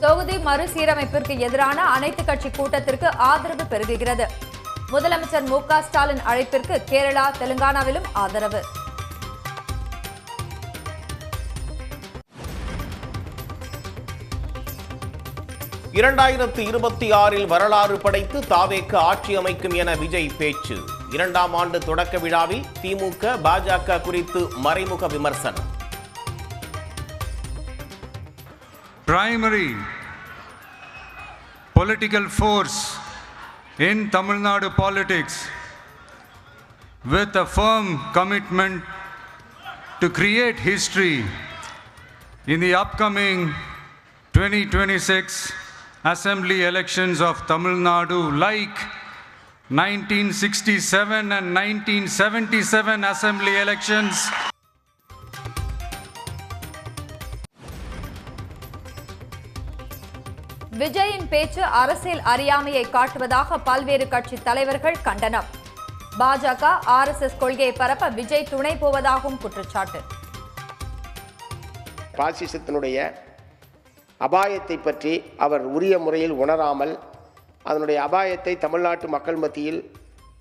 தொகுதி மறுசீரமைப்பிற்கு எதிரான அனைத்து கட்சி கூட்டத்திற்கு ஆதரவு பெருகுகிறது. முதலமைச்சர் மு.க. ஸ்டாலின் அழைப்பிற்கு கேரளா, தெலுங்கானாவிலும் ஆதரவு. இரண்டாயிரத்து 26 வரலாறு படைத்து தாவேக ஆட்சி அமைக்கும் என விஜய் பேச்சு. 2ஆம் ஆண்டு தொடக்க விழாவில் திமுக, பாஜக குறித்து மறைமுக விமர்சனம். Primary political force in Tamil Nadu politics with a firm commitment to create history in the upcoming 2026 assembly elections of Tamil Nadu, like 1967 and 1977 assembly elections. விஜயின் பேச்சு அரசியல் அறியாமையை காட்டுவதாக பல்வேறு கட்சி தலைவர்கள் கண்டனம். பாஜக, RSS கொள்கையை பரப்ப விஜய் துணை போவதாகவும் குற்றச்சாட்டு. பாசிசத்தினுடைய அபாயத்தை பற்றி அவர் உரிய முறையில் உணராமல் அதனுடைய அபாயத்தை தமிழ்நாட்டு மக்கள் மத்தியில்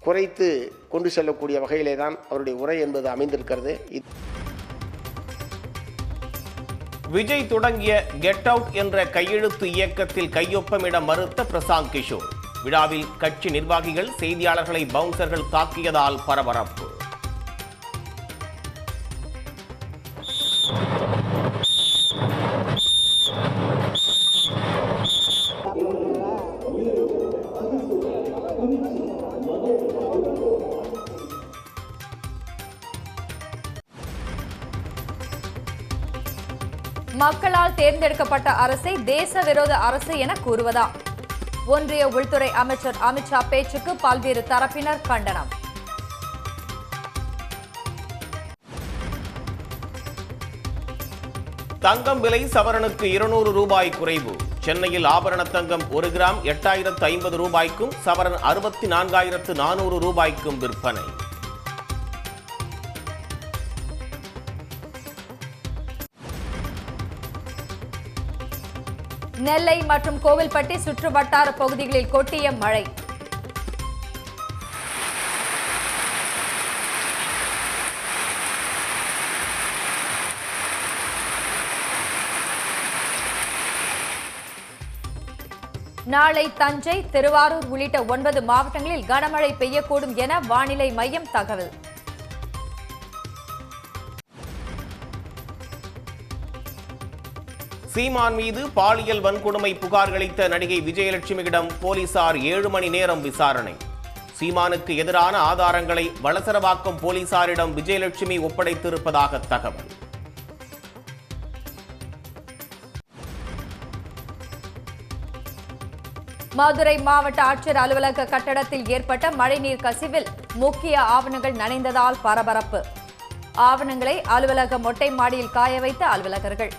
குறைத்து கொண்டு செல்லக்கூடிய வகையிலே தான் அவருடைய உரை என்பது அமைந்திருக்கிறது. விஜய் தொடங்கிய கெட் அவுட் என்ற கையெழுத்து இயக்கத்தில் கையொப்பமிட மறுத்த பிரசாந்த் கிஷோர். விழாவில் கட்சி நிர்வாகிகள், செய்தியாளர்களை பவுன்சர்கள் தாக்கியதால் பரபரப்பு. மக்களால் தேர்ந்தெடுக்கப்பட்ட அரசை தேச விரோத அரசு என கூறுவதா? ஒன்றிய உள்துறை அமைச்சர் அமித்ஷா பேச்சுக்கு பல்வேறு தரப்பினர் கண்டனம். தங்கம் விலை சவரனுக்கு 200 ரூபாய் குறைவு. சென்னையில் ஆபரண தங்கம் 1 கிராம் 8050 ரூபாய்க்கும், சவரன் 64400 ரூபாய்க்கும் விற்பனை. நெல்லை மற்றும் கோவில்பட்டி சுற்று வட்டார பகுதிகளில் கொட்டிய மழை. நாளை தஞ்சை, திருவாரூர் உள்ளிட்ட 9 மாவட்டங்களில் கனமழை பெய்யக்கூடும் என வானிலை மையம் தகவல். சீமான் மீது பாலியல் வன்கொடுமை புகார் அளித்த நடிகை விஜயலட்சுமியிடம் போலீசார் 7 மணி நேரம் விசாரணை. சீமானுக்கு எதிரான ஆதாரங்களை வளசரவாக்கம் போலீசாரிடம் விஜயலட்சுமி ஒப்படைத்திருப்பதாக தகவல். மதுரை மாவட்ட ஆட்சியர் அலுவலக கட்டடத்தில் ஏற்பட்ட மழைநீர் கசிவில் முக்கிய ஆவணங்கள் நனைந்ததால் பரபரப்பு. ஆவணங்களை அலுவலக மொட்டை மாடியில் காய வைத்த அலுவலகர்கள்.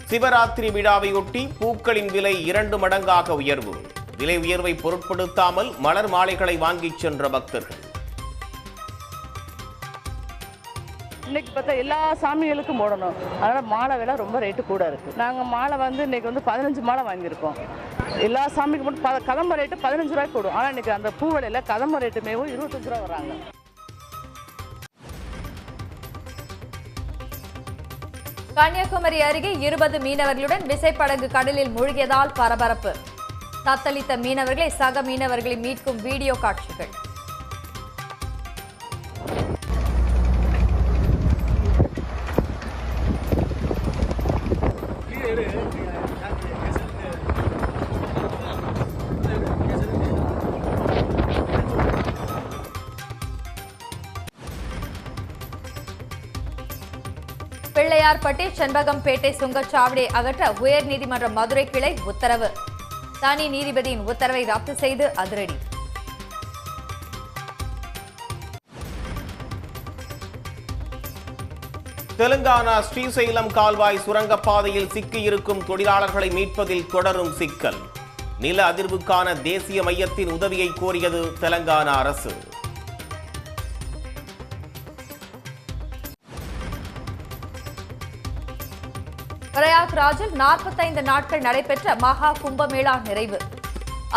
சிவராத்திரி விழாவையொட்டி பூக்களின் விலை 2 மடங்காக உயர்வு. விலை உயர்வை பொருட்படுத்தாமல் மலர் மாலைகளை வாங்கிச் சென்ற பக்தர்கள். இன்னைக்கு பார்த்தா எல்லா சாமிகளுக்கும் போடணும், அதனால மாலை விலை ரொம்ப ரேட்டு கூட இருக்கு. நாங்கள் மாலை இன்னைக்கு 15 மாலை வாங்கியிருக்கோம். எல்லா சாமிக்கு மட்டும் கதம்ப ரேட்டு 15 ரூபாய்க்கு போடும். ஆனால் இன்னைக்கு அந்த பூ விலையில கதம்ப ரேட்டுமேவும் 25 ரூபா வர்றாங்க. கன்னியாகுமரி அருகே 20 மீனவர்களுடன் விசைப்படகு கடலில் மூழ்கியதால் பரபரப்பு. தத்தளித்த மீனவர்களை சக மீனவர்களை மீட்கும் வீடியோ காட்சிகள். பிள்ளையார்பட்டி செண்பகம்பேட்டை சுங்கச்சாவடியை அகற்ற உயர்நீதிமன்ற மதுரை கிளை உத்தரவு. தனி நீதிபதியின் உத்தரவை ரத்து செய்து அதிரடி. தெலுங்கானா ஸ்ரீசைலம் கால்வாய் சுரங்கப்பாதையில் சிக்கியிருக்கும் தொழிலாளர்களை மீட்பதில் தொடரும் சிக்கல். நில அதிர்வுக்கான தேசிய மையத்தின் உதவியை கோரியது தெலங்கானா அரசு. பிரயாக்ராஜில் 45 நாட்கள் நடைபெற்ற மகா கும்பமேளா நிறைவு.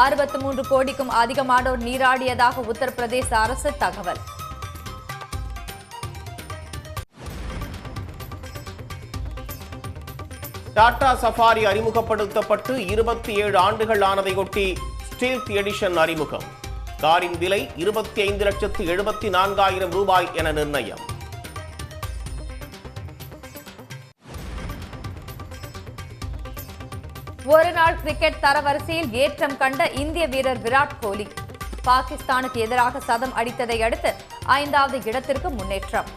63 கோடிக்கும் அதிகமானோர் நீராடியதாக உத்தரப்பிரதேச அரசு தகவல். டாடா சஃபாரி அறிமுகப்படுத்தப்பட்டு 27 ஆண்டுகள் ஆனதையொட்டி ஸ்டீல்த் எடிஷன் அறிமுகம். காரின் விலை 25,74,000 ரூபாய் என நிர்ணயம். ஒருநாள் கிரிக்கெட் தரவரிசையில் ஏற்றம் கண்ட இந்திய வீரர் விராட் கோலி பாகிஸ்தானுக்கு எதிராக சதம் அடித்ததை அடுத்து 5வது இடத்திற்கு முன்னேற்றம்.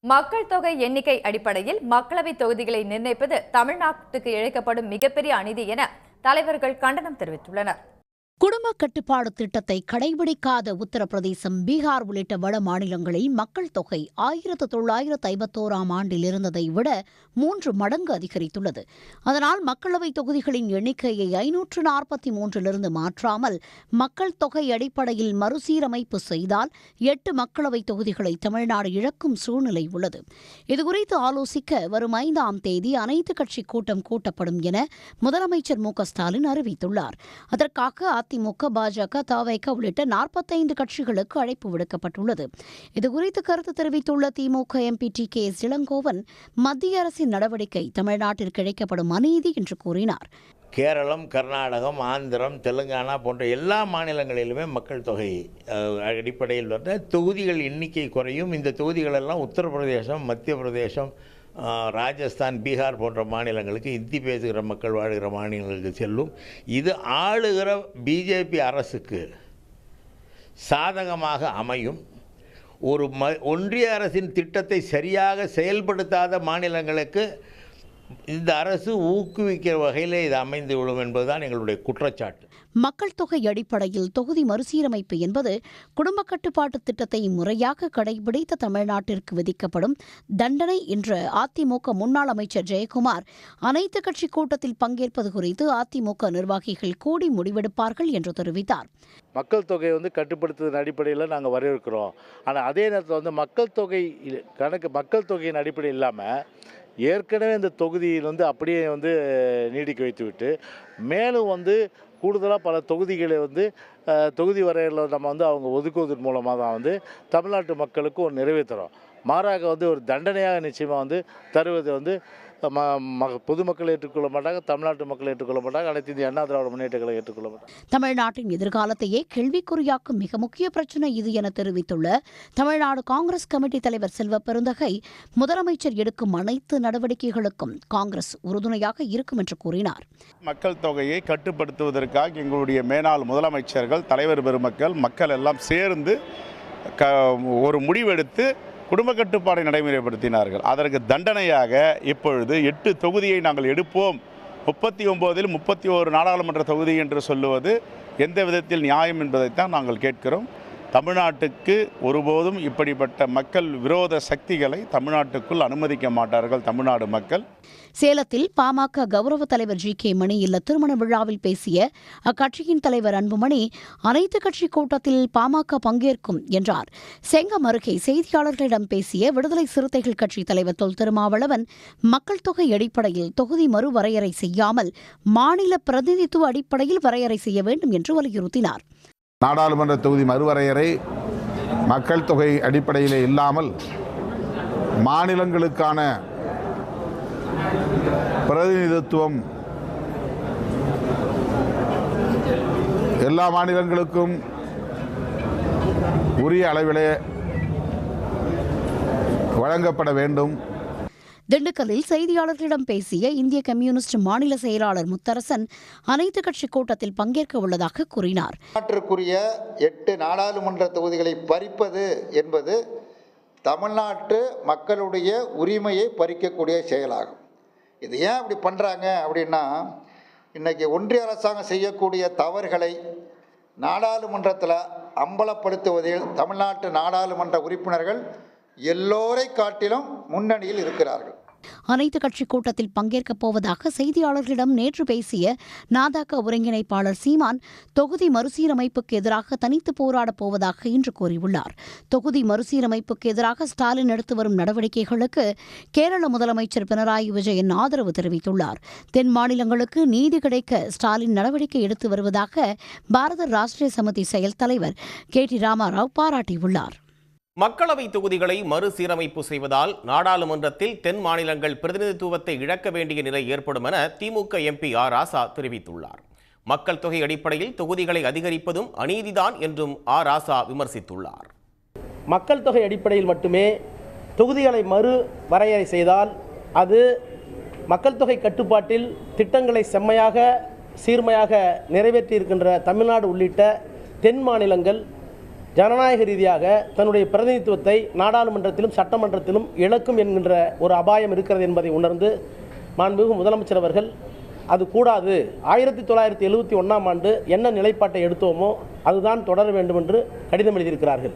மக்கள் தொகை எண்ணிக்கை அடிப்படையில் மக்களவைத் தொகுதிகளை நிர்ணயிப்பது தமிழ்நாட்டுக்கு இழைக்கப்படும் மிகப்பெரிய அநீதி என தலைவர்கள் கண்டனம் தெரிவித்துள்ளனர். குடும்ப கட்டுப்பாடு திட்டத்தை கடைபிடிக்காத உத்தரப்பிரதேசம், பீகார் உள்ளிட்ட வட மாநிலங்களில் மக்கள் தொகை 1951ஆம் ஆண்டில் இருந்ததை விட 3 மடங்கு அதிகரித்துள்ளது. அதனால் மக்களவைத் தொகுதிகளின் எண்ணிக்கையை 543லிருந்து மாற்றாமல் மக்கள் தொகை அடிப்படையில் மறுசீரமைப்பு செய்தால் 8 மக்களவைத் தொகுதிகளை தமிழ்நாடு இழக்கும் சூழ்நிலை உள்ளது. இதுகுறித்து ஆலோசிக்க வரும் 5ஆம் தேதி அனைத்துக் கட்சி கூட்டம் கூட்டப்படும் என முதலமைச்சர் மு.க.ஸ்டாலின் அறிவித்துள்ளார். அதற்காக அதிமுக, பாஜக, தவைக உள்ளிட்ட 45 கட்சிகளுக்கு அழைப்பு விடுக்கப்பட்டுள்ளது. இதுகுறித்து கருத்து தெரிவித்துள்ள திமுக எம்பி டி.கே.எஸ். இளங்கோவன், மத்திய அரசின் நடவடிக்கை தமிழ்நாட்டிற்கு இழைக்கப்படும் அநீதி என்று கூறினார். கேரளம், கர்நாடகம், ஆந்திரம், தெலுங்கானா போன்ற எல்லா மாநிலங்களிலுமே மக்கள் தொகை அடிப்படையில் வந்த தொகுதிகள் எண்ணிக்கை குறையும். இந்த தொகுதிகளெல்லாம் உத்தரப்பிரதேசம், மத்திய பிரதேசம், ராஜஸ்தான், பீகார் போன்ற மாநிலங்களுக்கு, இந்தி பேசுகிற மக்கள் வாழ்கிற மாநிலங்களுக்கு செல்லும். இது ஆளுகிற பிஜேபி அரசுக்கு சாதகமாக அமையும். ஒரு ஒன்றிய அரசின் திட்டத்தை சரியாக செயல்படுத்தாத மாநிலங்களுக்கு இந்த அரசு ஊக்குவிக்கிற வகையில் இது அமைந்து விடும் என்பதுதான் எங்களுடைய குற்றச்சாட்டு. மக்கள் தொகை அடிப்படையில் தொகுதி மறுசீரமைப்பு என்பது குடும்ப கட்டுப்பாட்டு திட்டத்தை முறையாக கடைபிடித்த தமிழ்நாட்டிற்கு விதிக்கப்படும் தண்டனை என்று அதிமுக முன்னாள் அமைச்சர் ஜெயக்குமார் அனைத்து கட்சி கூட்டத்தில் பங்கேற்பது குறித்து அதிமுக நிர்வாகிகள் கூடி முடிவெடுப்பார்கள் என்று தெரிவித்தார். மக்கள் தொகை கட்டுப்படுத்துவதன் அடிப்படையில் நாங்கள் வரவேற்கிறோம். ஆனால் அதே நேரத்தில் மக்கள் தொகையின் அடிப்படை இல்லாமல் ஏற்கனவே இந்த தொகுதியில் அப்படியே நீடிக்க வைத்துவிட்டு மேலும் கூடுதலாக பல தொகுதிகளை தொகுதி வரையில் நம்ம அவங்க ஒதுக்குவதன் மூலமாக தான் தமிழ்நாட்டு மக்களுக்கு ஒரு நிறைவேற்றுறோம். மாறாக ஒரு தண்டனையாக நிச்சயமாக தருவது பொதுமக்கள் ஏற்றுக்கொள்ள மாட்டாங்க, தமிழ்நாட்டு மக்கள் ஏற்றுக்கொள்ள மாட்டாங்க, அனைத்து இந்திய அண்ணா திராவிட முன்னேற்ற கழகம் ஏற்றுக்கொள்ள மாட்டாங்க. தமிழ்நாட்டின் எதிர்காலத்தையே கேள்விக்குறியாக்கும் மிக முக்கிய பிரச்சனை இது என தெரிவித்துள்ள தமிழ்நாடு காங்கிரஸ் கமிட்டி தலைவர் செல்வ பெருந்தகை, முதலமைச்சர் எடுக்கும் அனைத்து நடவடிக்கைகளுக்கும் காங்கிரஸ் உறுதுணையாக இருக்கும் என்று கூறினார். மக்கள் தொகையை கட்டுப்படுத்துவதற்காக எங்களுடைய மேனாள் முதலமைச்சர்கள், தலைவர் பெருமக்கள், மக்கள் எல்லாம் சேர்ந்து ஒரு முடிவெடுத்து குடும்ப கட்டுப்பாடை நடைமுறைப்படுத்தினார்கள். அதற்கு தண்டனையாக இப்பொழுது 8 தொகுதியை நாங்கள் எடுப்போம், 39இல் 31 நாடாளுமன்ற தொகுதி என்று சொல்லுவது எந்த விதத்தில் நியாயம் என்பதைத்தான் நாங்கள் கேட்கிறோம். தமிழ்நாட்டுக்கு ஒருபோதும் இப்படிப்பட்ட மக்கள் விரோத சக்திகளை தமிழ்நாட்டுக்குள் அனுமதிக்க மாட்டார்கள் தமிழ்நாடு மக்கள். சேலத்தில் பாமக கௌரவ தலைவர் ஜி.கே. மணி இல்ல திருமண விழாவில் பேசிய அக்கட்சியின் தலைவர் அன்புமணி, அனைத்து கட்சி கூட்டத்தில் பாமக பங்கேற்கும் என்றார். செங்கம் அருகே செய்தியாளர்களிடம் பேசிய விடுதலை சிறுத்தைகள் கட்சி தலைவர் தொல் திருமாவளவன், மக்கள் தொகை அடிப்படையில் தொகுதி மறுவரையறை செய்யாமல் மாநில பிரதிநிதித்துவ அடிப்படையில் வரையறை செய்ய வேண்டும் என்று வலியுறுத்தினார். நாடாளுமன்ற தொகுதி மறுவரையறை மக்கள் தொகை அடிப்படையிலே இல்லாமல் மாநிலங்களுக்கான பிரதிநிதித்துவம் எல்லா மாநிலங்களுக்கும் உரிய அளவிலே வழங்கப்பட வேண்டும். திண்டுக்கல்லில் செய்தியாளர்களிடம் பேசிய இந்திய கம்யூனிஸ்ட் மாநில செயலாளர் முத்தரசன், அனைத்து கட்சி கூட்டத்தில் பங்கேற்க உள்ளதாக கூறினார். நாட்டிற்குரிய 8 நாடாளுமன்ற தொகுதிகளை பறிப்பது என்பது தமிழ்நாட்டு மக்களுடைய உரிமையை பறிக்கக்கூடிய செயலாகும். இது ஏன் அப்படி பண்ணுறாங்க அப்படின்னா, இன்றைக்கி ஒன்றிய அரசாங்கம் செய்யக்கூடிய தவறுகளை நாடாளுமன்றத்தில் அம்பலப்படுத்துவதில் தமிழ்நாட்டு நாடாளுமன்ற உறுப்பினர்கள் எல்லோரை காட்டிலும் முன்னணியில் இருக்கிறார்கள். அனைத்து கட்சி கூட்டத்தில் பங்கேற்கப் போவதாக செய்தியாளர்களிடம் நேற்று பேசிய நாதாக ஒருங்கிணைப்பாளர் சீமான் தொகுதி மறுசீரமைப்புக்கு எதிராக தனித்து போராடப் போவதாக இன்று கூறியுள்ளார். தொகுதி மறுசீரமைப்புக்கு எதிராக ஸ்டாலின் எடுத்து வரும் நடவடிக்கைகளுக்கு கேரள முதலமைச்சர் பினராயி விஜயன் ஆதரவு தெரிவித்துள்ளார். தென் மாநிலங்களுக்கு நீதி கிடைக்க ஸ்டாலின் நடவடிக்கை எடுத்து வருவதாக பாரத ராஷ்டிரிய சமிதி செயல் தலைவர் KT ராமாராவ் பாராட்டியுள்ளார். மக்களவை தொகுதிகளை மறுசீரமைப்பு செய்வதால் நாடாளுமன்றத்தில் தென் மாநிலங்கள் பிரதிநிதித்துவத்தை இழக்க வேண்டிய நிலை ஏற்படும் என திமுக MP ஆர் ராசா தெரிவித்துள்ளார். மக்கள் தொகை அடிப்படையில் தொகுதிகளை அதிகரிப்பதும் அநீதிதான் என்றும் ஆர் ராசா விமர்சித்துள்ளார். மக்கள் தொகை அடிப்படையில் மட்டுமே தொகுதிகளை மறு வரையறை செய்தால் அது மக்கள் தொகை கட்டுப்பாட்டில் திட்டங்களை செம்மையாக சீர்மையாக நிறைவேற்றியிருக்கின்ற தமிழ்நாடு உள்ளிட்ட தென் மாநிலங்கள் ஜனநாயக ரீதியாக தன்னுடைய பிரதிநிதித்துவத்தை நாடாளுமன்றத்திலும் சட்டமன்றத்திலும் இழக்கும் என்கின்ற ஒரு அபாயம் இருக்கிறது என்பதை உணர்ந்து மாண்புமிகு முதலமைச்சர் அவர்கள் அது கூடாது, 1971ஆம் ஆண்டு என்ன நிலைப்பாட்டை எடுத்தோமோ அதுதான் தொடர வேண்டும் என்று கடிதம் எழுதியிருக்கிறார்கள்.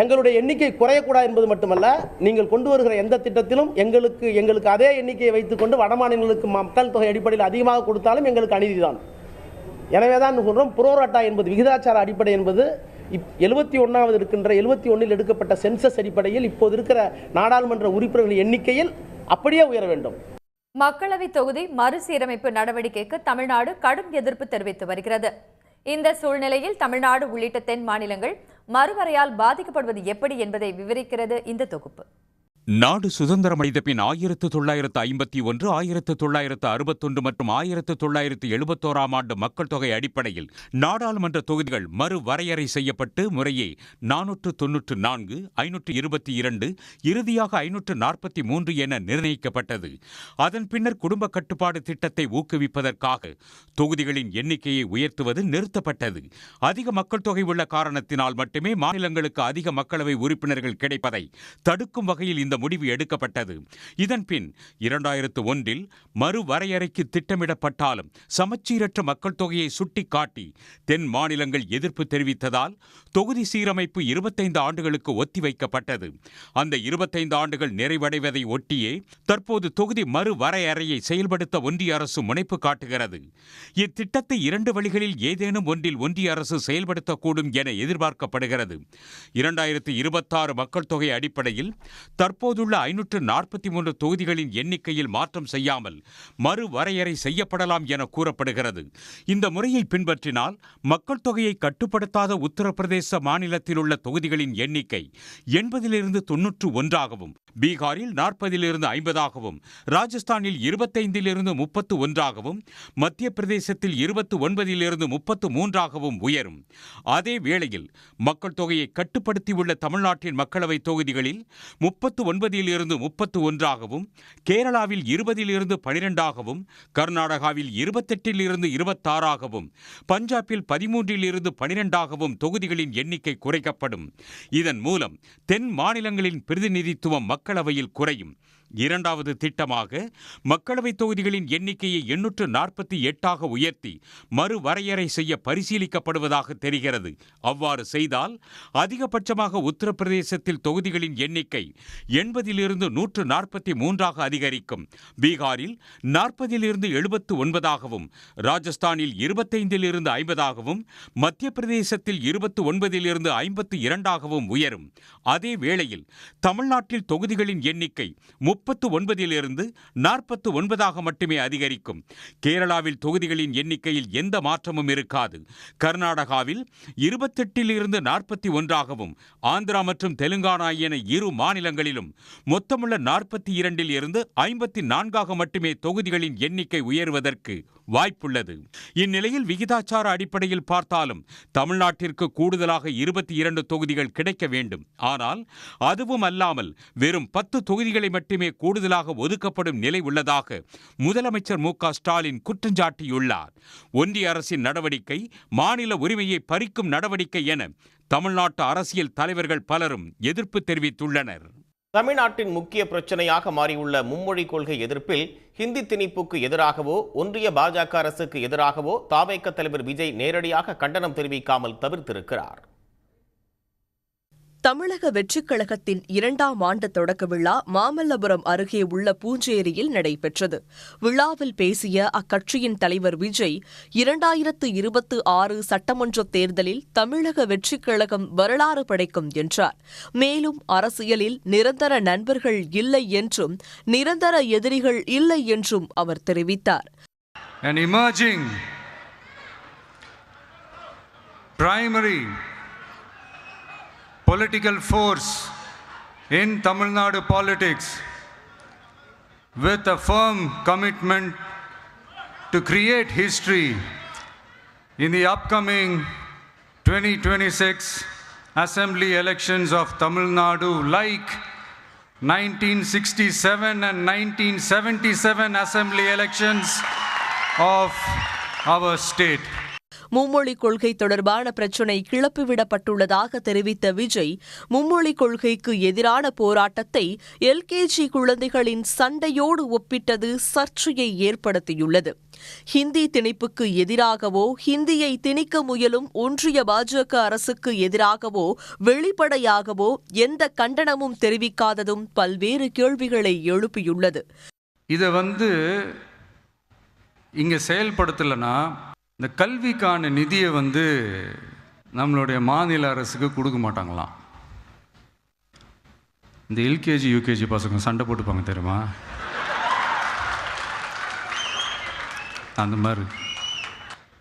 எங்களுடைய எண்ணிக்கை குறையக்கூடாது என்பது மட்டுமல்ல, நீங்கள் கொண்டு வருகிற எந்த திட்டத்திலும் எங்களுக்கு அதே எண்ணிக்கையை வைத்துக்கொண்டு வடமாநிலங்களுக்கு மக்கள் தொகை அடிப்படையில் அதிகமாக கொடுத்தாலும் எங்களுக்கு அநீதிதான். எனவே தான் சொல்கிறோம், புரோராட்டா என்பது விகிதாச்சார அடிப்படை என்பது 71வது இருக்கின்ற 71இல் எடுக்கப்பட்ட சென்சஸ் அடிப்படையில் இப்போது இருக்கிற நாடாளுமன்ற உறுப்பினர்கள் எண்ணிக்கையில் அப்படியே உயர வேண்டும். மக்களவை தொகுதி மறுசீரமைப்பு நடவடிக்கைக்கு தமிழ்நாடு கடும் எதிர்ப்பு தெரிவித்து வருகிறது. இந்த சூழ்நிலையில் தமிழ்நாடு உள்ளிட்ட தென் மாநிலங்கள் மறுவரையால் பாதிக்கப்படுவது எப்படி என்பதை விவரிக்கிறது இந்த தொகுப்பு. நாடு சுதந்திரமடைந்த பின் 1951, 1961 மற்றும் 1971ஆம் ஆண்டு மக்கள் தொகை அடிப்படையில் நாடாளுமன்ற தொகுதிகள் மறுவரையறை செய்யப்பட்டு முறையே 494, 522, இறுதியாக 543 என நிர்ணயிக்கப்பட்டது. அதன் பின்னர் குடும்ப கட்டுப்பாடு திட்டத்தை ஊக்குவிப்பதற்காக தொகுதிகளின் எண்ணிக்கையை உயர்த்துவது நிறுத்தப்பட்டது. அதிக மக்கள் தொகை உள்ள காரணத்தினால் மட்டுமே மாநிலங்களுக்கு அதிக மக்களவை உறுப்பினர்கள் கிடைப்பதை தடுக்கும் வகையில் இந்த முடிவு எடுக்கப்பட்டது. இதன்பின் 2001இல் மறுவரையறைக்கு திட்டமிடப்பட்டாலும் சமச்சீரற்ற மக்கள் தொகையை சுட்டிக்காட்டி தென் மாநிலங்கள் எதிர்ப்பு தெரிவித்ததால் தொகுதி சீரமைப்பு 25 ஆண்டுகளுக்கு ஒத்திவைக்கப்பட்டது. அந்த 25 ஆண்டுகள் நிறைவடைவதை ஒட்டியே தற்போது தொகுதி மறுவரையறையை செயல்படுத்த ஒன்றிய அரசு முனைப்பு காட்டுகிறது. இத்திட்டத்தை 2 வழிகளில் ஏதேனும் ஒன்றில் ஒன்றிய அரசு செயல்படுத்தக்கூடும் என எதிர்பார்க்கப்படுகிறது. 2026 மக்கள் தொகை அடிப்படையில் தற்போதுள்ள 543 தொகுதிகளின் எண்ணிக்கையில் மாற்றம் செய்யாமல் மறுவரையறை செய்யப்படலாம் என கூறப்படுகிறது. இந்த முறையை பின்பற்றினால் மக்கள் தொகையை கட்டுப்படுத்தாத உத்தரப்பிரதேச மாநிலத்தில் உள்ள தொகுதிகளின் எண்ணிக்கை 80லிருந்து 91ஆகவும், பீகாரில் 40லிருந்து 50ஆகவும், ராஜஸ்தானில் 25லிருந்து 31ஆகவும், மத்திய பிரதேசத்தில் 29லிருந்து 33ஆகவும் உயரும். அதே வேளையில் மக்கள் தொகையை கட்டுப்படுத்தியுள்ள தமிழ்நாட்டின் மக்களவை தொகுதிகளில் 39லிருந்து 31ஆகவும், கேரளாவில் 20லிருந்து 12ஆகவும், கர்நாடகாவில் 28லிருந்து 26ஆகவும், பஞ்சாபில் 13லிருந்து 12ஆகவும் தொகுதிகளின் எண்ணிக்கை குறைக்கப்படும். இதன் மூலம் தென் மாநிலங்களின் பிரதிநிதித்துவம் மக்களவையில் குறையும். இரண்டாவது திட்டமாக மக்களவை தொகுதிகளின் எண்ணிக்கையை 848ஆக உயர்த்தி மறுவரையறை செய்ய பரிசீலிக்கப்படுவதாக தெரிகிறது. அவ்வாறு செய்தால் அதிகபட்சமாக உத்தரப்பிரதேசத்தில் தொகுதிகளின் எண்ணிக்கை 80லிருந்து 143ஆக அதிகரிக்கும். பீகாரில் 40லிருந்து 79ஆகவும், ராஜஸ்தானில் 25லிருந்து 50ஆகவும், மத்திய பிரதேசத்தில் 29லிருந்து 52ஆகவும் உயரும். அதே வேளையில் தமிழ்நாட்டில் தொகுதிகளின் எண்ணிக்கை 39லிருந்து 49ஆக மட்டுமே அதிகரிக்கும். கேரளாவில் தொகுதிகளின் எண்ணிக்கையில் எந்த மாற்றமும் இருக்காது. கர்நாடகாவில் 28லிருந்து 41ஆகவும், ஆந்திரா மற்றும் தெலுங்கானா என இரு மாநிலங்களிலும் மொத்தமுள்ள 42லிருந்து 54ஆக மட்டுமே தொகுதிகளின் எண்ணிக்கை உயர்வதற்கு வாய்ப்புள்ளது. இந்நிலையில் விகிதாச்சார அடிப்படையில் பார்த்தாலும் தமிழ்நாட்டிற்கு கூடுதலாக 22 தொகுதிகள் கிடைக்க வேண்டும். ஆனால் அதுவும் அல்லாமல் வெறும் 10 தொகுதிகளை மட்டுமே கூடுதலாக ஒதுக்கப்படும் நிலை உள்ளதாக முதலமைச்சர் மு.க. ஸ்டாலின் குற்றஞ்சாட்டியுள்ளார். ஒன்றிய அரசின் நடவடிக்கை மாநில உரிமையை பறிக்கும் நடவடிக்கை என தமிழ்நாட்டு அரசியல் தலைவர்கள் பலரும் எதிர்ப்பு தெரிவித்துள்ளனர். தமிழ்நாட்டின் முக்கிய பிரச்சனையாக மாறியுள்ள மும்மொழி கொள்கை எதிர்ப்பில் ஹிந்தி திணிப்புக்கு எதிராகவோ ஒன்றிய பாஜக அரசுக்கு எதிராகவோ தவேக தலைவர் விஜய் நேரடியாக கண்டனம் தெரிவிக்காமல் தவிர்த்திருக்கிறார். தமிழக வெற்றிக் கழகத்தின் 2ஆம் ஆண்டு தொடக்க விழா மாமல்லபுரம் அருகே உள்ள பூஞ்சேரியில் நடைபெற்றது. விழாவில் பேசிய அக்கட்சியின் தலைவர் விஜய் 2026 சட்டமன்ற தேர்தலில் தமிழக வெற்றிக் கழகம் வரலாறு படைக்கும் என்றார். மேலும் அரசியலில் நிரந்தர நண்பர்கள் இல்லை என்றும் நிரந்தர எதிரிகள் இல்லை என்றும் அவர் தெரிவித்தார். An emerging primary political force in Tamil Nadu politics with a firm commitment to create history in the upcoming 2026 assembly elections of Tamil Nadu, like 1967 and 1977 assembly elections of our state. மும்மொழி கொள்கை தொடர்பான பிரச்சினை கிளப்பிவிடப்பட்டுள்ளதாக தெரிவித்த விஜய், மும்மொழி கொள்கைக்கு எதிரான போராட்டத்தை LKG குழந்தைகளின் சண்டையோடு ஒப்பிட்டது சர்ச்சையை ஏற்படுத்தியுள்ளது. ஹிந்தி திணிப்புக்கு எதிராகவோ ஹிந்தியை திணிக்க முயலும் ஒன்றிய பாஜக அரசுக்கு எதிராகவோ வெளிப்படையாகவோ எந்த கண்டனமும் தெரிவிக்காததும் பல்வேறு கேள்விகளை எழுப்பியுள்ளது. இதை இங்கே செயல்படுத்தலைன்னா இந்த கல்விக்கான நிதியை நம்மளுடைய மாநில அரசுக்கு கொடுக்க மாட்டாங்களாம். இந்த எல்கேஜி யூகேஜி பசங்க சண்டை போட்டுப்பாங்க தெரியுமா? அந்த மாதிரி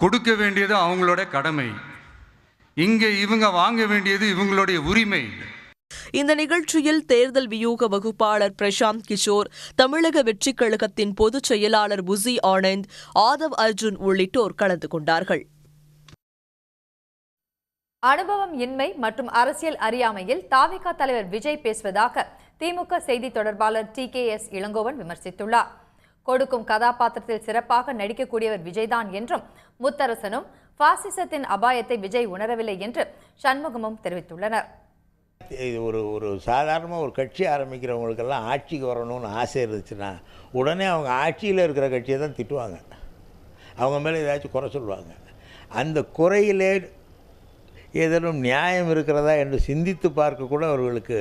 கொடுக்க வேண்டியது அவங்களோட கடமை, இங்கே இவங்க வாங்க வேண்டியது இவங்களுடைய உரிமை. இந்த நிகழ்ச்சியில் தேர்தல் வியூக வகுப்பாளர் பிரசாந்த் கிஷோர், தமிழக வெற்றிக் கழகத்தின் பொதுச் செயலாளர் புசி ஆனந்த், ஆதவ் அர்ஜுன் உள்ளிட்டோர் கலந்து கொண்டார்கள். அனுபவம் இன்மை மற்றும் அரசியல் அறியாமையில் தாவேகா தலைவர் விஜய் பேசுவதாக திமுக செய்தி தொடர்பாளர் TKS இளங்கோவன் விமர்சித்துள்ளார். கொடுக்கும் கதாபாத்திரத்தில் சிறப்பாக நடிக்கக்கூடியவர் விஜய்தான் என்றும், முத்தரசனும் பாசிசத்தின் அபாயத்தை விஜய் உணரவில்லை என்று சண்முகமும் தெரிவித்துள்ளனர். இது ஒரு சாதாரணமாக ஒரு கட்சி ஆரம்பிக்கிறவங்களுக்கெல்லாம் ஆட்சிக்கு வரணும்னு ஆசை இருந்துச்சுன்னா உடனே அவங்க ஆட்சியில் இருக்கிற கட்சியை தான் திட்டுவாங்க, அவங்க மேலே ஏதாச்சும் குறை சொல்லுவாங்க. அந்த குறையிலே ஏதேனும் நியாயம் இருக்கிறதா என்று சிந்தித்து பார்க்க கூட அவர்களுக்கு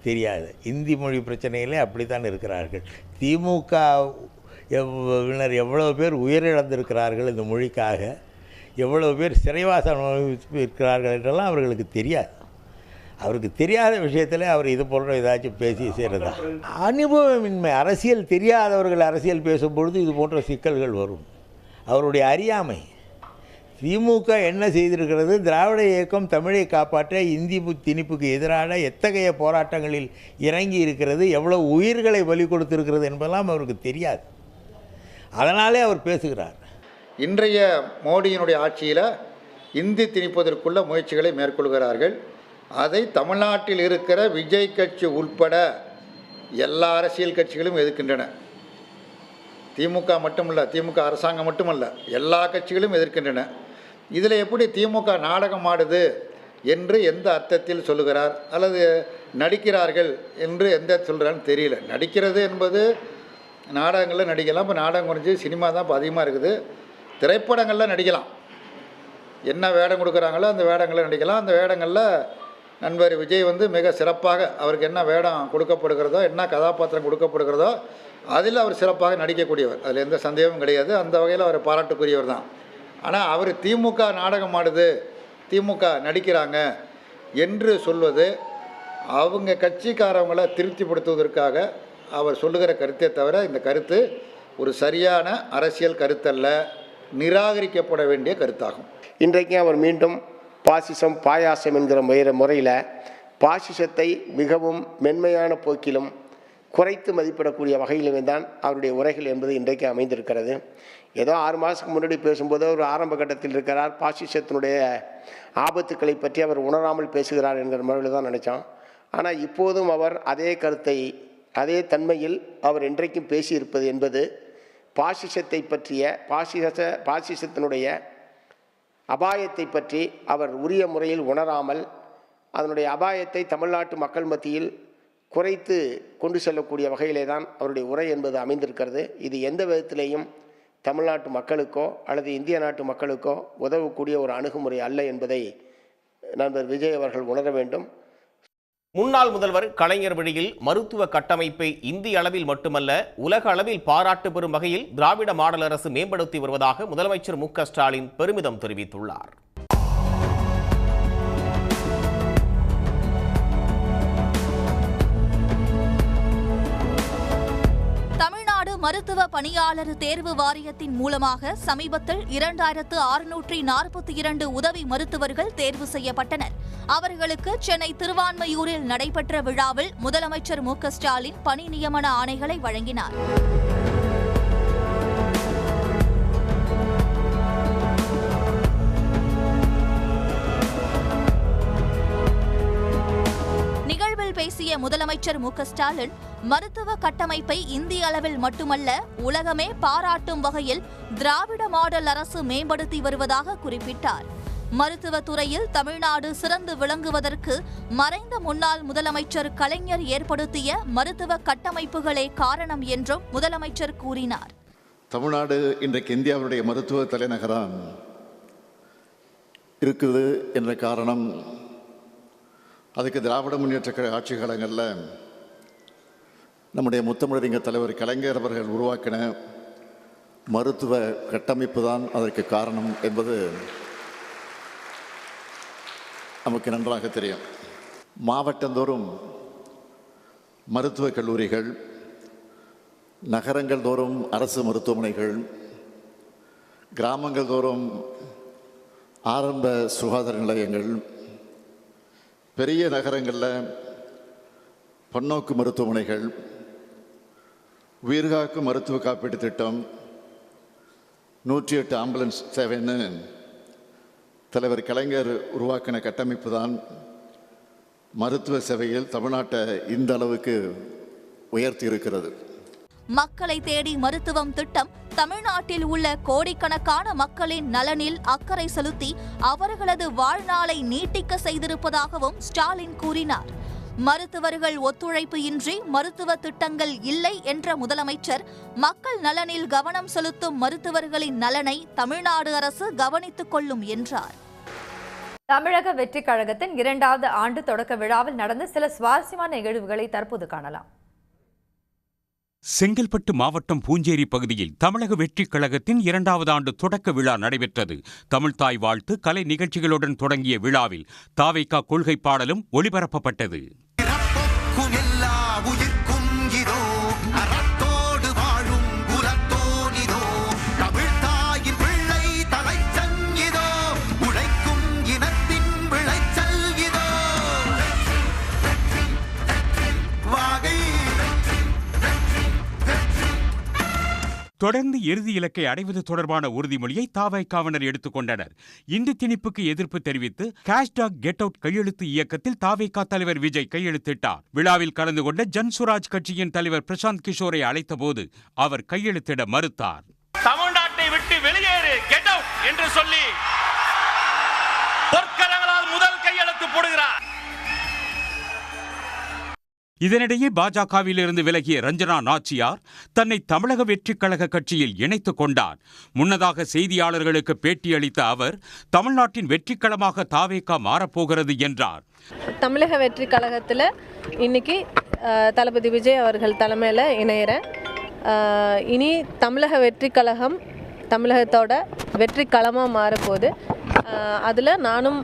தெரியாது. இந்தி மொழி பிரச்சனையிலே அப்படித்தான் இருக்கிறார்கள். திமுக எவ்வளவு பேர் உயிரிழந்திருக்கிறார்கள் இந்த மொழிக்காக, எவ்வளவு பேர் சிறைவாசம் இருக்கிறார்கள் என்றெல்லாம் அவர்களுக்கு தெரியாது. அவருக்கு தெரியாத விஷயத்தில் அவர் இது போன்ற ஏதாச்சும் பேசி செய்கிறதா? அனுபவமின்மை, அரசியல் தெரியாதவர்கள் அரசியல் பேசும்பொழுது இது போன்ற சிக்கல்கள் வரும். அவருடைய அறியாமை. திமுக என்ன செய்திருக்கிறது? திராவிட இயக்கம் தமிழை காப்பாற்ற இந்தி திணிப்புக்கு எதிரான எத்தகைய போராட்டங்களில் இறங்கி இருக்கிறது, எவ்வளவு உயிர்களை பலி கொடுத்திருக்கிறது என்பதெல்லாம் அவருக்கு தெரியாது. அதனாலே அவர் பேசுகிறார். இன்றைய மோடியினுடைய ஆட்சியில் இந்தி திணிப்பதற்குள்ள முயற்சிகளை மேற்கொள்கிறார்கள். அதை தமிழ்நாட்டில் இருக்கிற விஜய் கட்சி உட்பட எல்லா அரசியல் கட்சிகளும் எதிர்க்கின்றன. திமுக மட்டுமல்ல, திமுக அரசாங்கம் மட்டுமல்ல, எல்லா கட்சிகளும் எதிர்க்கின்றன. இதில் எப்படி திமுக நாடகம் ஆடுது என்று எந்த அர்த்தத்தில் சொல்லுகிறார் அல்லது நடிக்கிறார்கள் என்று எந்த சொல்கிறான்னு தெரியல. நடிக்கிறது என்பது நாடகங்களில் நடிக்கலாம். இப்போ நாடகம் குறைஞ்சி சினிமா தான் இப்போ அதிகமாக இருக்குது. திரைப்படங்களில் நடிக்கலாம், என்ன வேடம் கொடுக்குறாங்களோ அந்த வேடங்களில் நடிக்கலாம். அந்த வேடங்களில் நண்பர் விஜய் மிக சிறப்பாக அவருக்கு என்ன வேடம் கொடுக்கப்படுகிறதோ, என்ன கதாபாத்திரம் கொடுக்கப்படுகிறதோ அதில் அவர் சிறப்பாக நடிக்கக்கூடியவர், அதில் எந்த சந்தேகமும் கிடையாது. அந்த வகையில் அவர் பாராட்டுக்குரியவர் தான். ஆனால் அவர் திமுக நாடகம் ஆடுது, திமுக நடிக்கிறாங்க என்று சொல்வது அவங்க கட்சிக்காரவங்களை திருப்திப்படுத்துவதற்காக அவர் சொல்லுகிற கருத்தை தவிர இந்த கருத்து ஒரு சரியான அரசியல் கருத்தல்ல, நிராகரிக்கப்பட வேண்டிய கருத்தாகும். இன்றைக்கு அவர் மீண்டும் பாசிசம் பாயாசம் என்கிற முறையில் பாசிசத்தை மிகவும் மென்மையான போக்கிலும் குறைத்து மதிப்பிடக்கூடிய வகையிலுமே தான் அவருடைய உரைகள் என்பது இன்றைக்கு அமைந்திருக்கிறது. ஏதோ 6 மாதத்துக்கு முன்னாடி பேசும்போது ஒரு ஆரம்ப கட்டத்தில் இருக்கிறார், பாசிசத்தினுடைய ஆபத்துக்களை பற்றி அவர் உணராமல் பேசுகிறார் என்கிற முறையில் தான் நினச்சோம். ஆனால் இப்போதும் அவர் அதே கருத்தை அதே தன்மையில் அவர் இன்றைக்கும் பேசியிருப்பது என்பது பாசிசத்தை பற்றிய பாசிசத்தினுடைய அபாயத்தை பற்றி அவர் உரிய முறையில் உணராமல் அதனுடைய அபாயத்தை தமிழ்நாட்டு மக்கள் மத்தியில் குறைத்து கொண்டு செல்லக்கூடிய வகையிலே தான் அவருடைய உரை என்பது அமைந்திருக்கிறது. இது எந்த விதத்திலேயும் தமிழ்நாட்டு மக்களுக்கோ அல்லது இந்திய நாட்டு மக்களுக்கோ உதவக்கூடிய ஒரு அணுகுமுறை அல்ல என்பதை நண்பர் விஜய் அவர்கள் உணர வேண்டும். முன்னாள் முதல்வர் கலைஞர் வழியில் மருத்துவ கட்டமைப்பை இந்திய அளவில் மட்டுமல்ல உலக அளவில் பாராட்டு பெறும் வகையில் திராவிட மாடல் அரசு மேம்படுத்தி வருவதாக முதலமைச்சர் மு க ஸ்டாலின் பெருமிதம் தெரிவித்துள்ளார். மருத்துவ பணியாளர் தேர்வு வாரியத்தின் மூலமாக சமீபத்தில் 2642 உதவி மருத்துவர்கள் தேர்வு செய்யப்பட்டனர். அவர்களுக்கு சென்னை திருவான்மையூரில் நடைபெற்ற விழாவில் முதலமைச்சர் மு க ஸ்டாலின் பணி நியமன ஆணைகளை வழங்கினார். பேசிய முதலமைச்சர் மு க ஸ்டாலின் மருத்துவ கட்டமைப்பை இந்திய அளவில் மட்டுமல்ல உலகமே பாராட்டும் வகையில் திராவிட மாடல் அரசு மேம்படுத்தி வருவதாக குறிப்பிட்டார். மருத்துவ துறையில் தமிழ்நாடு சிறந்து விளங்குவதற்கு மறைந்த முன்னாள் முதலமைச்சர் கலைஞர் ஏற்படுத்திய மருத்துவ கட்டமைப்புகளே காரணம் என்றும் முதலமைச்சர் கூறினார். தமிழ்நாடு இன்றைக்கு இந்தியாவுடைய மருத்துவ தலைநகரம் இருக்குது என்ற காரணம், அதுக்கு திராவிட முன்னேற்ற கழக ஆட்சி காலங்களில் நம்முடைய முத்தமிழறிஞர் தலைவர் கலைஞர் அவர்கள் உருவாக்கின மருத்துவ கட்டமைப்பு தான் அதற்கு காரணம் என்பது நமக்கு நன்றாக தெரியும். மாவட்டந்தோறும் மருத்துவக் கல்லூரிகள், நகரங்கள் தோறும் அரசு மருத்துவமனைகள், கிராமங்கள் தோறும் ஆரம்ப சுகாதார நிலையங்கள், பெரிய நகரங்களில் பன்னோக்கு மருத்துவமனைகள், உயிர்காக்கும் மருத்துவ காப்பீட்டு திட்டம், 108 ஆம்புலன்ஸ் சேவைன்னு தலைவர் கலைஞர் உருவாக்கின கட்டமைப்பு தான் மருத்துவ சேவையில் தமிழ்நாட்டை இந்த அளவுக்கு உயர்த்தி இருக்கிறது. மக்களை தேடி மருத்துவம் திட்டம் தமிழ்நாட்டில் உள்ள கோடிக்கணக்கான மக்களின் நலனில் அக்கறை செலுத்தி அவர்களது வாழ்நாளை நீட்டிக்க செய்திருப்பதாகவும் ஸ்டாலின் கூறினார். மருத்துவர்கள் ஒத்துழைப்பு இன்றி மருத்துவ திட்டங்கள் இல்லை என்ற முதலமைச்சர் மக்கள் நலனில் கவனம் செலுத்தும் மருத்துவர்களின் நலனை தமிழ்நாடு அரசு கவனித்துக் கொள்ளும் என்றார். தமிழக வெற்றி கழகத்தின் 2வது ஆண்டு தொடக்க விழாவில் நடந்த சில சுவாரஸ்யமான நிகழ்வுகளை தற்போது காணலாம். செங்கல்பட்டு மாவட்டம் பூஞ்சேரி பகுதியில் தமிழக வெற்றிக் கழகத்தின் 2வது ஆண்டு தொடக்க விழா நடைபெற்றது. தமிழ்தாய் வாழ்த்து கலை நிகழ்ச்சிகளுடன் தொடங்கிய விழாவில் தாவேகா கொள்கை பாடலும் ஒளிபரப்பப்பட்டது. தொடர்ந்து இறுதி இலக்கை அடைவது தொடர்பான உறுதிமொழியை தாவேகாவினர் எடுத்துக் கொண்டனர். இந்தி திணிப்புக்கு எதிர்ப்பு தெரிவித்து ஹேஷ்டாக் கெட் அவுட் கையெழுத்து இயக்கத்தில் தாவேகா தலைவர் விஜய் கையெழுத்திட்டார். விழாவில் கலந்து கொண்ட ஜன்சுராஜ் கட்சியின் தலைவர் பிரசாந்த் கிஷோரை அழைத்தபோது அவர் கையெழுத்திட மறுத்தார். தமிழ்நாட்டை விட்டு வெளியேறு கெட் அவுட் என்று சொல்லி பொற்கரங்களால் முதல் கையெழுத்து போடுகிறார். இதனிடையே பாஜகவில் இருந்து விலகிய ரஞ்சனா நாச்சியார் தன்னை தமிழக வெற்றிக் கழக கட்சியில் இணைத்துக் கொண்டார். முன்னதாக செய்தியாளர்களுக்கு பேட்டியளித்த அவர் தமிழ்நாட்டின் வெற்றிக்களமாக தாவேகா மாறப்போகிறது என்றார். தமிழக வெற்றி கழகத்தில் இன்னைக்கு தளபதி விஜய் அவர்கள் தலைமையில் இணையிறேன். இனி தமிழக வெற்றி கழகம் தமிழகத்தோட வெற்றி களமாக மாறப்போகுது. அதில் நானும்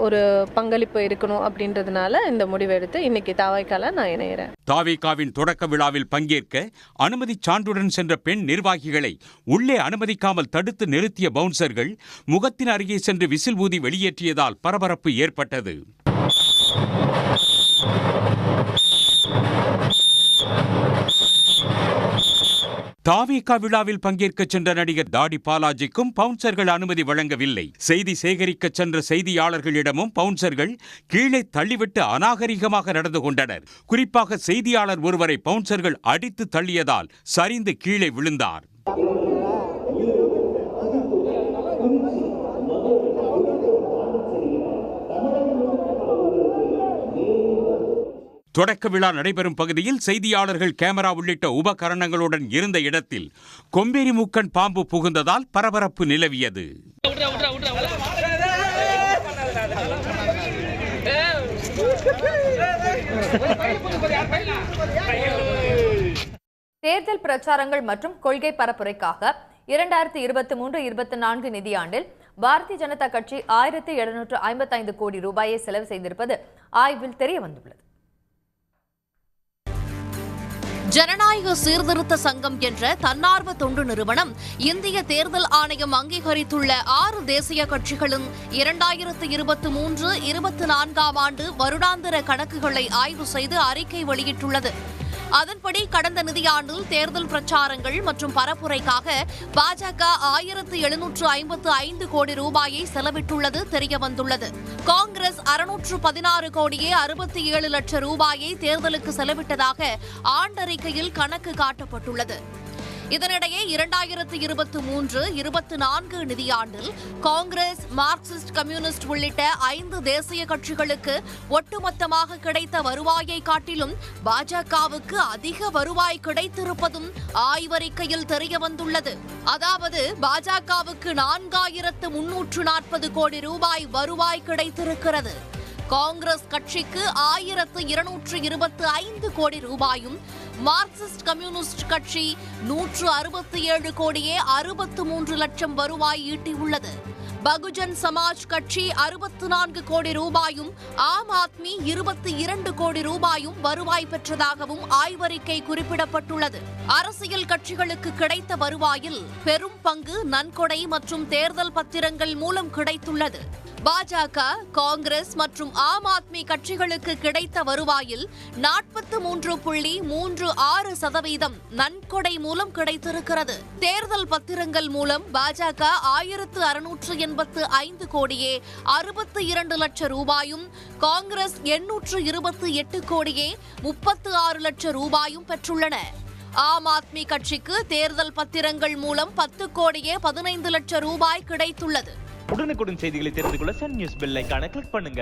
ஒரு பங்களிப்பு இருக்கணும் அப்படின்றதுனால இந்த முடிவை எடுத்து இன்னைக்கு தாவேகால நான் இணைகிறேன். தாவேகாவின் தொடக்க விழாவில் பங்கேற்க அனுமதி சான்றுடன் சென்ற பெண் நிர்வாகிகளை உள்ளே அனுமதிக்காமல் தடுத்து நிறுத்திய பவுன்சர்கள் முகத்தின் அருகே சென்று விசில் ஊதி வெளியேற்றியதால் பரபரப்பு ஏற்பட்டது. தாவேகா விழாவில் பங்கேற்க சென்ற நடிகர் தாடி பாலாஜிக்கும் பவுன்சர்கள் அனுமதி வழங்கவில்லை. செய்தி சேகரிக்க சென்ற செய்தியாளர்களிடமும் பவுன்சர்கள் கீழே தள்ளிவிட்டு அநாகரிகமாக நடந்து கொண்டனர். குறிப்பாக செய்தியாளர் ஒருவரை பவுன்சர்கள் அடித்து தள்ளியதால் சரிந்து கீழே விழுந்தார். தொடக்க விழா நடைபெறும் பகுதியில் செய்தியாளர்கள் கேமரா உள்ளிட்ட உபகரணங்களுடன் இருந்த இடத்தில் கொம்பேரி மூக்கன் பாம்பு புகுந்ததால் பரபரப்பு நிலவியது. தேர்தல் பிரச்சாரங்கள் மற்றும் கொள்கை பரப்புரைக்காக 2023-24 நிதியாண்டில் பாரதிய ஜனதா கட்சி 1755 கோடி ரூபாயை செலவு செய்திருப்பது ஆய்வில் தெரியவந்துள்ளது. ஜனநாயக சீர்திருத்த சங்கம் என்ற தன்னார்வ தொண்டு நிறுவனம் இந்திய தேர்தல் ஆணையம் அங்கீகரித்துள்ள 6 தேசிய கட்சிகளின் 2023-24 ஆண்டு வருடாந்திர கணக்குகளை ஆய்வு செய்து அறிக்கை வெளியிட்டுள்ளது. அதன்படி கடந்த நிதியாண்டில் தேர்தல் பிரச்சாரங்கள் மற்றும் பரப்புரைக்காக பாஜக 1755 கோடி ரூபாயை செலவிட்டுள்ளது தெரியவந்துள்ளது. காங்கிரஸ் 616 கோடியே 67 லட்சம் ரூபாயை தேர்தலுக்கு செலவிட்டதாக ஆண்டறிக்கையில் கணக்கு காட்டப்பட்டுள்ளது. இதனிடையே 2023-24 நிதியாண்டில் காங்கிரஸ், மார்க்சிஸ்ட் கம்யூனிஸ்ட் உள்ளிட்ட 5 தேசிய கட்சிகளுக்கு ஒட்டுமொத்தமாக கிடைத்த வருவாயை காட்டிலும் பாஜகவுக்கு அதிக வருவாய் கிடைத்திருப்பதும் ஆய்வறிக்கையில் தெரியவந்துள்ளது. அதாவது பாஜகவுக்கு 4340 கோடி ரூபாய் வருவாய் கிடைத்திருக்கிறது. காங்கிரஸ் கட்சிக்கு 1225 கோடி ரூபாயும், மார்க்சிஸ்ட் கம்யூனிஸ்ட் கட்சி 167 கோடியே 63 லட்சம் வருவாய் ஈட்டியுள்ளது. பகுஜன் சமாஜ் கட்சி 64 கோடி ரூபாயும், ஆம் ஆத்மி 22 கோடி ரூபாயும் வருவாய் பெற்றதாகவும் ஆய்வறிக்கை குறிப்பிடப்பட்டுள்ளது. அரசியல் கட்சிகளுக்கு கிடைத்த வருவாயில் பெரும் பங்கு நன்கொடை மற்றும் தேர்தல் பத்திரங்கள் மூலம் கிடைத்துள்ளது. பாஜக, காங்கிரஸ் மற்றும் ஆம் ஆத்மி கட்சிகளுக்கு கிடைத்த வருவாயில் 43.36% நன்கொடை மூலம் கிடைத்திருக்கிறது. தேர்தல் பத்திரங்கள் மூலம் பாஜக 1685 கோடியே 62 லட்சம் ரூபாயும், காங்கிரஸ் 828 கோடியே 36 லட்சம் ரூபாயும் பெற்றுள்ளன. ஆம் ஆத்மி கட்சிக்கு தேர்தல் பத்திரங்கள் மூலம் 10 கோடியே 15 லட்சம் ரூபாய் கிடைத்துள்ளது. உடனுக்குடன் செய்திகளை தெரிந்து கொள்ள சன் நியூஸ் பெல் ஐகானை கிளிக் பண்ணுங்க.